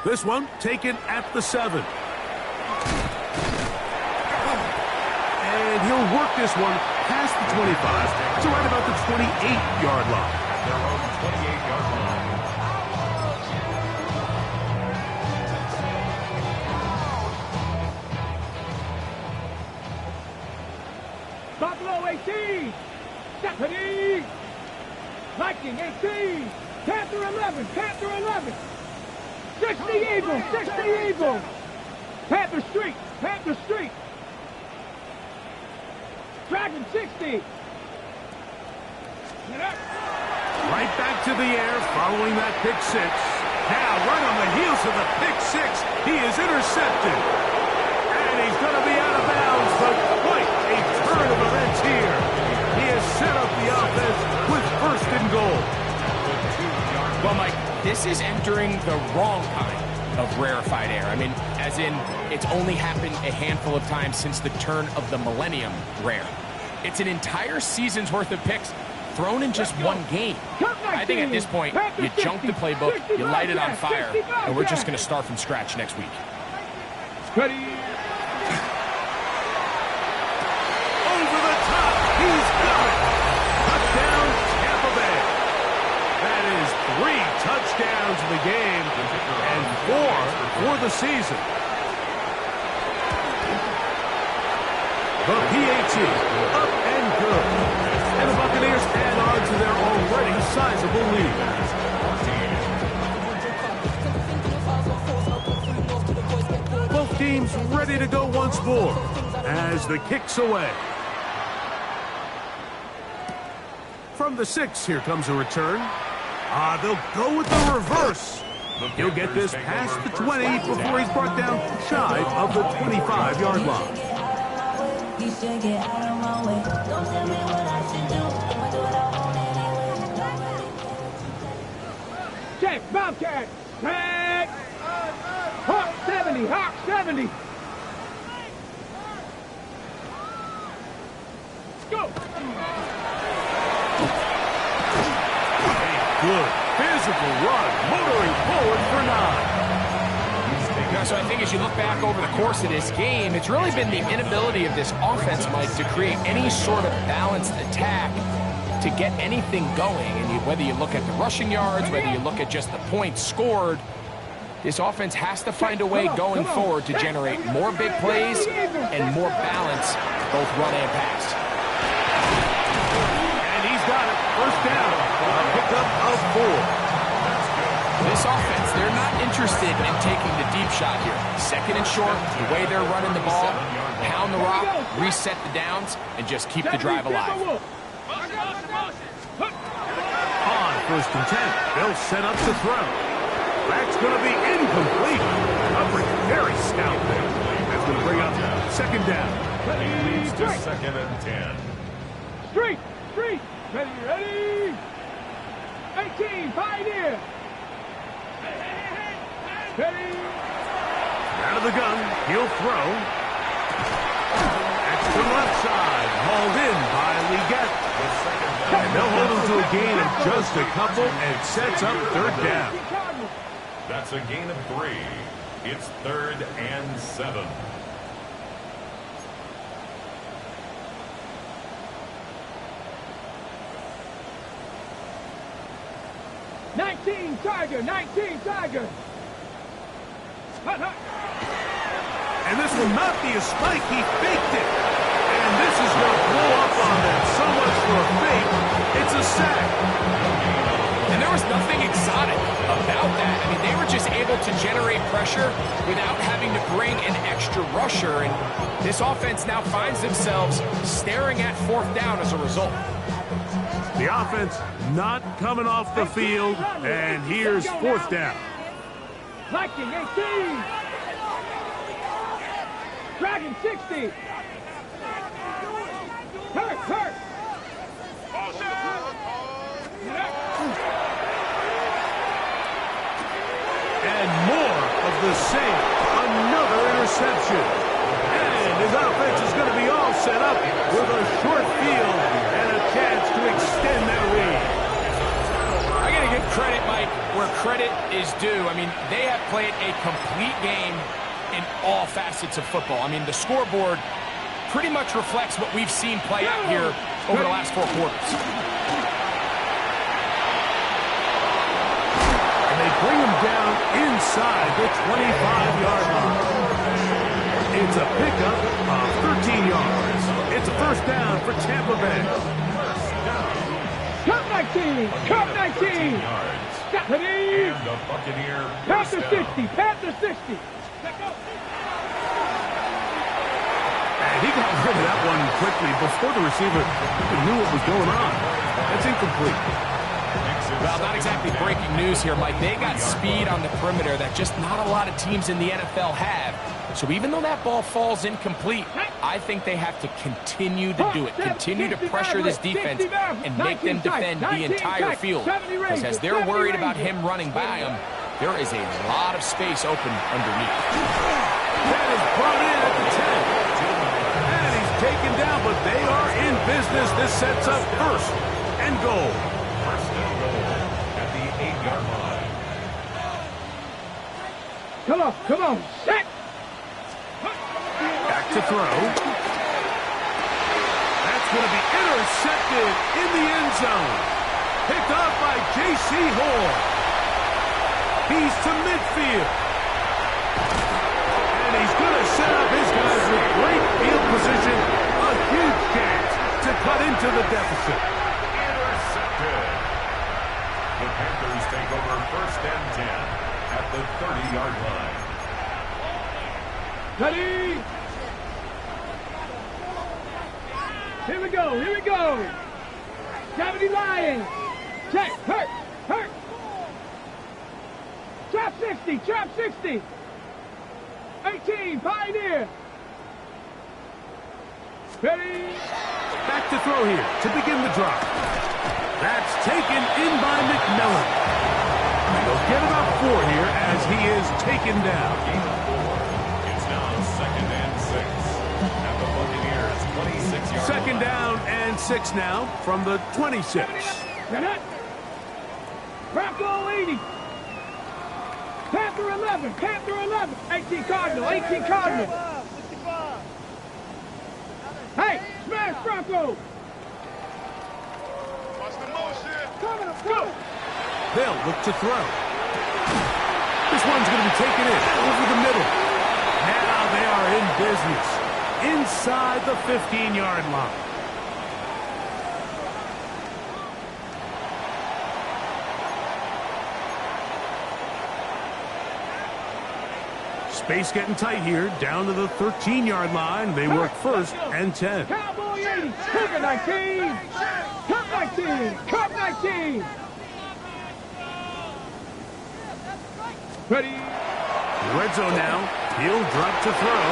This one taken at the 7. And he'll work this one past the 25 to right about the 28-yard line. Their own 28-yard line. Buffalo 18, Stephanie, Viking 18, Panther 11, Panther 11, 60 Eagles, 60 Eagles, Panther Street, Panther Street, Dragon 60. Right back to the air following that pick 6. Now right on the heels of the pick 6, he is intercepted. And he's going to be out of bounds, but quite a turn of events here. He has set up the offense with first and goal. Well, Mike, this is entering the wrong kind of rarefied air. I mean, as in, it's only happened a handful of times since the turn of the millennium rare. It's an entire season's worth of picks thrown in just one game. I think at this point, you jump the playbook, you light it on fire, and we're just going to start from scratch next week. Ready? Over the top, he's got it. Touchdown, Tampa Bay. That is 3 touchdowns in the game and 4 for the season. The PAT, up and good. And the Buccaneers add on to their already sizable lead. Both teams ready to go once more as the kick's away. From the 6, here comes a return. They'll go with the reverse. He'll get this past the 20 before he's brought down shy of the 25-yard line. You should get out of my way. Don't tell me what I should do. I'ma do what I want anyway. Check, Bobcat. Check. Hawk 70, Hawk 70. Go. A good physical run, motoring forward for 9. So I think as you look back over the course of this game, it's really been the inability of this offense, Mike, to create any sort of balanced attack to get anything going. And whether you look at the rushing yards, whether you look at just the points scored, this offense has to find a way going forward to generate more big plays and more balance, both run and pass. And he's got it. First down. A pickup of 4. This offense, they're not interested in taking the deep shot here. Second and short, the way they're running the ball, pound the rock, reset the downs, and just keep the drive alive. On first and 10, they'll set up to throw. That's going to be incomplete. Coverage very stout there. That's going to bring up second down. Leads to second and 10. Street, street. Ready. 18, Pioneer. Ready. Out of the gun, he'll throw. That's the left side, hauled in by Leggett. And they'll hold him to a gain of just a couple and sets up third down. That's a gain of 3. It's 3rd and 7. #19 Tiger. And this will not be a spike. He faked it. And this is going to blow up on them. So much for a fake. It's a sack. And there was nothing exotic about that. I mean, they were just able to generate pressure without having to bring an extra rusher. And this offense now finds themselves staring at 4th down as a result. The offense not coming off the field. And here's 4th down. Viking 18. Dragon 60. Hurt. And more of the same. Another interception. And his offense is going to be all set up with a short field and a chance to extend that lead. I got to give credit, Mike, where credit is due. I mean, they have played a complete game in all facets of football. I mean, the scoreboard pretty much reflects what we've seen play out here over the last 4 quarters. And they bring him down inside the 25-yard line. It's a pickup of 13 yards. It's a first down for Tampa Bay. Cup 19. Cup 19. And the Buccaneer Panther 60. Panther 60. And he got rid of that one quickly before the receiver even knew what was going on. That's incomplete. Well, not exactly breaking news here, Mike. They got speed on the perimeter that just not a lot of teams in the NFL have. So even though that ball falls incomplete, I think they have to continue to do it. Continue to pressure this defense and make them defend the entire field. Because as they're worried about him running by them, there is a lot of space open underneath. That is brought in at the 10. And he's taken down, but they are in business. This sets up first and goal. First and goal at the 8-yard line. Come on. Set. Back to throw. That's going to be intercepted in the end zone. Picked off by J.C. Hall. He's to midfield. And he's going to set up his guys with great field position. A huge chance to cut into the deficit. Intercepted. The Panthers take over first and 10 at the 30-yard line. Ready? Here we go. 70 Lions. Check. Hurt. Trap 60. 18, Pioneer. Ready? Back to throw here to begin the drop. That's taken in by McMillan. They'll get about 4 here as he is taken down. Game of 4. It's now second and 6 at the Buccaneers' 26-yard line. Second down and 6 now from the 26. Bronco 80. Panther 11. 18 Cardinal. Hey, smash Bronco. Go. They'll look to throw. This one's going to be taken in over the middle. Now they are in business inside the 15-yard line. Space getting tight here, down to the 13-yard line. They work first and 10. Cowboy 80, Cougar 19, Cup 19. Ready? Red zone now. He'll drop to throw.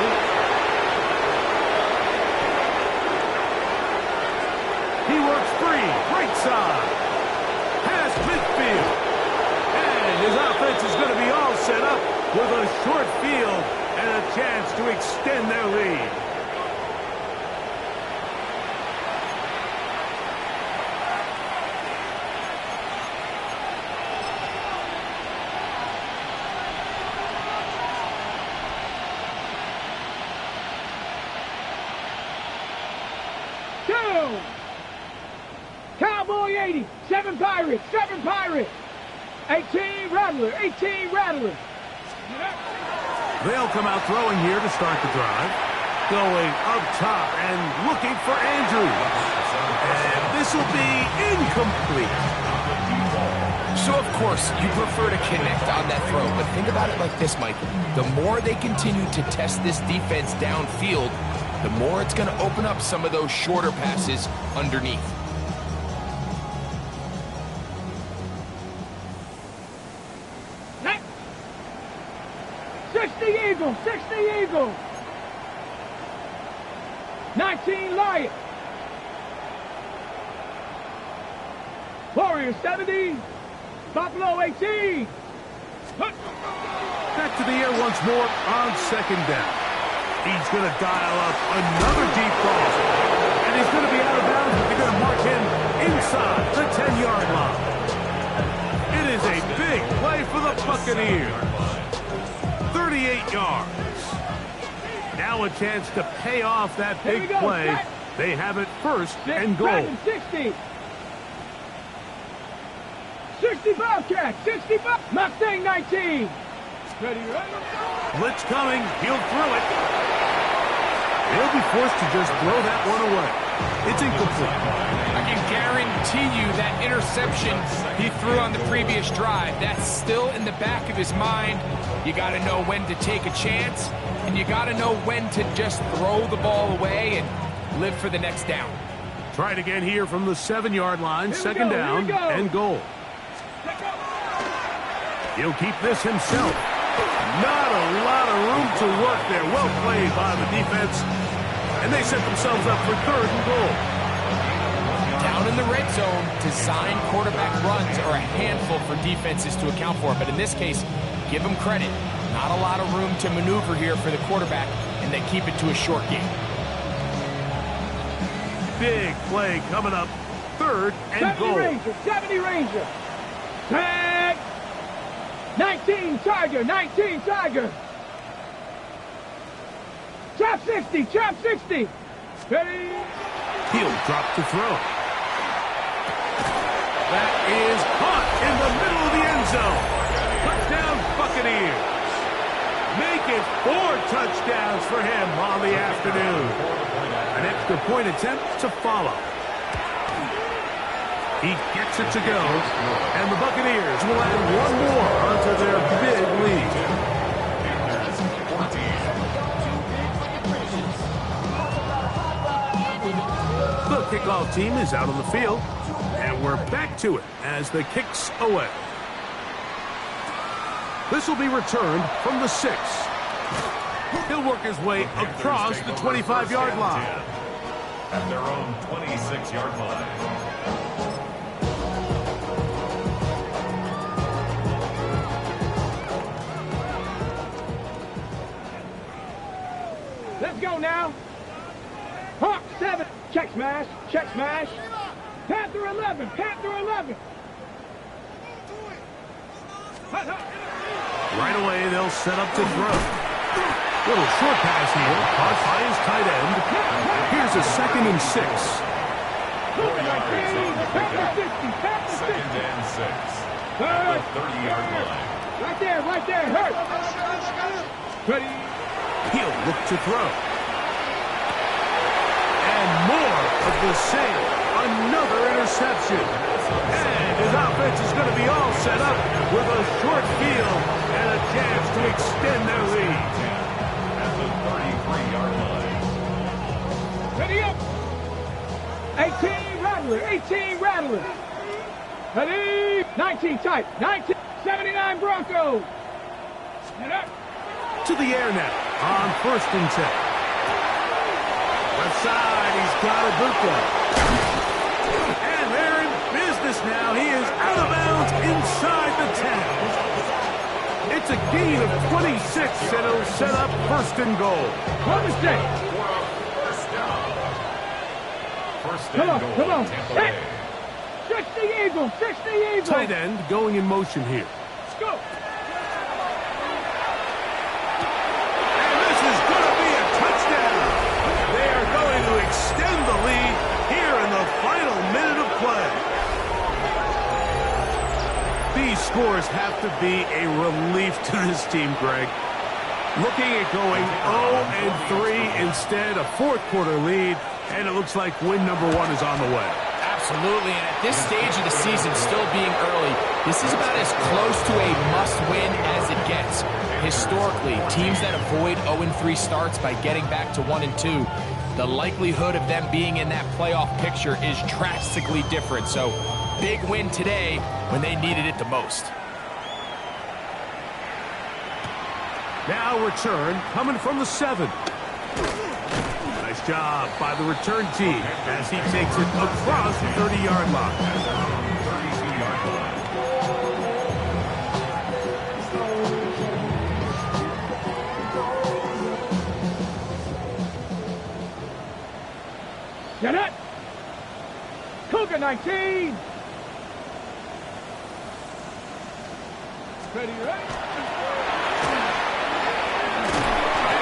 He works free, right side. Past midfield. And his offense is going to be all set up with a short field and a chance to extend their lead. Two. Cowboy 80, 7 Pirates. 18 Rattler. They'll come out throwing here to start the drive. Going up top and looking for Andrews. And this will be incomplete. So, of course, you prefer to connect on that throw, but think about it like this, Mike. The more they continue to test this defense downfield, the more it's going to open up some of those shorter passes underneath. 19 Lions. Warriors 70. Buffalo 18. Back to the air once more on second down. He's going to dial up another deep ball. And he's going to be out of bounds. They're going to mark him inside the 10-yard line. It is a big play for the Buccaneers. 38 yards. Now a chance to pay off that big play. They have it first and goal. 60. 60 Bobcat, 60 Mustang 19. Ready. Blitz coming. He'll throw it. They'll be forced to just throw that one away. It's incomplete. I can guarantee you that interception he threw on the previous drive, that's still in the back of his mind. You got to know when to take a chance, and you got to know when to just throw the ball away and live for the next down. Try it again here from the 7-yard line. Second down and goal. He'll keep this himself. Not a lot of room to work there. Well played by the defense. And they set themselves up for third and goal. Down in the red zone, design quarterback runs are a handful for defenses to account for. But in this case, give them credit. Not a lot of room to maneuver here for the quarterback, and they keep it to a short game. Big play coming up. Third and goal. 70 Ranger. Tag. 19 Tiger, 19 Tiger. Trap 60, trap 60. Ready. He'll drop to throw. That is caught in the middle of the end zone. Touchdown Buccaneers. Make it 4 touchdowns for him on the afternoon. An extra point attempt to follow. He gets it to go, and the Buccaneers will add one more onto their big lead. The kickoff team is out on the field, and we're back to it as the kick's away. This will be returned from the 6. He'll work his way across the 25-yard line. At their own 26-yard line. Let's go now. Hawk 7. Check smash. Check smash. Panther 11. Panther 11. Right away, they'll set up to throw. Little short pass here. Caught by his tight end. Here's a 2nd and 6. Second and 6. The 30-yard line. Right there, right there. Hurt. Ready. He'll look to throw. And more of the same. Another interception. And his offense is going to be all set up with a short field and a chance to extend their lead. At the 33-yard line. Ready up. 18 Rattler. 18 Rattler. Ready. 19 tight. 19. 79 Broncos. And up. To the air now on 1st and 10. Left side, he's got Ibuka. And they're in business now. He is out of bounds inside the 10. It's a gain of 26, and it'll set up 1st and goal. One mistake. First Come and on, goal. come on. Tampa Hey. Bay. 60 Eagle. 60 Eagle. Tight end going in motion here. Let's go. And this is going to be a touchdown. They are going to extend the lead here in the final minute of play. These scores have to be a relief to this team, Greg. Looking at going 0-3 instead, a 4th quarter lead, and it looks like win number 1 is on the way. Absolutely, and at this stage of the season, still being early, this is about as close to a must-win as it gets. Historically, teams that avoid 0-3 starts by getting back to 1-2, the likelihood of them being in that playoff picture is drastically different. So, big win today when they needed it the most. Now return coming from the 7. Nice job by the return team as he takes it across the 30-yard line. 32-yard line. Get it! Cougar 19! Ready, ready?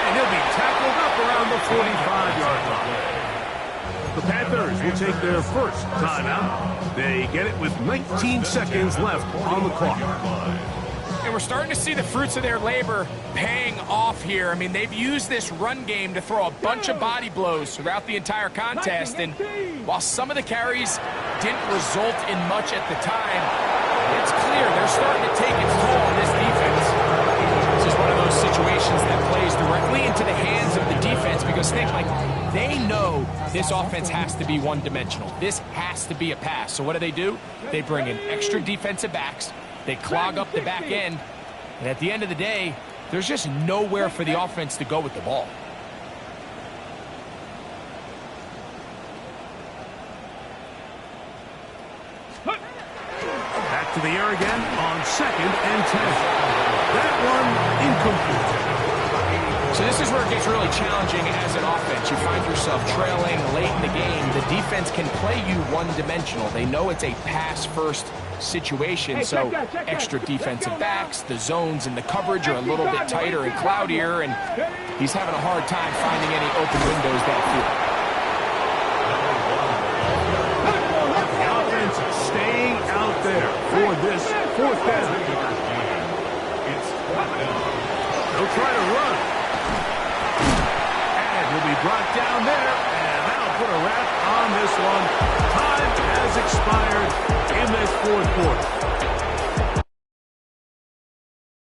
And he'll be tackled up around the 45-yard line. The Panthers will take their first timeout. They get it with 19 seconds left on the clock. And we're starting to see the fruits of their labor paying off here. I mean, they've used this run game to throw a bunch of body blows throughout the entire contest. And while some of the carries didn't result in much at the time, it's clear they're starting to take its toll on this defense. This is one of those situations that plays directly into the hands of the defense because, think, like, they know this offense has to be one-dimensional. This has to be a pass. So what do? They bring in extra defensive backs. They clog up the back end, and at the end of the day, there's just nowhere for the offense to go with the ball. Back to the air again on 2nd and 10. That one incomplete. So this is where it gets really challenging as an offense. You find yourself trailing late in the game. The defense can play you one-dimensional. They know it's a pass-first situation, so extra defensive backs, the zones and the coverage are a little bit tighter and cloudier, and he's having a hard time finding any open windows downfield. The offense staying out there for this 4th down. They'll try to run. And he'll be brought down there, and that'll put a wrap on this one. Time has expired in this 4th quarter.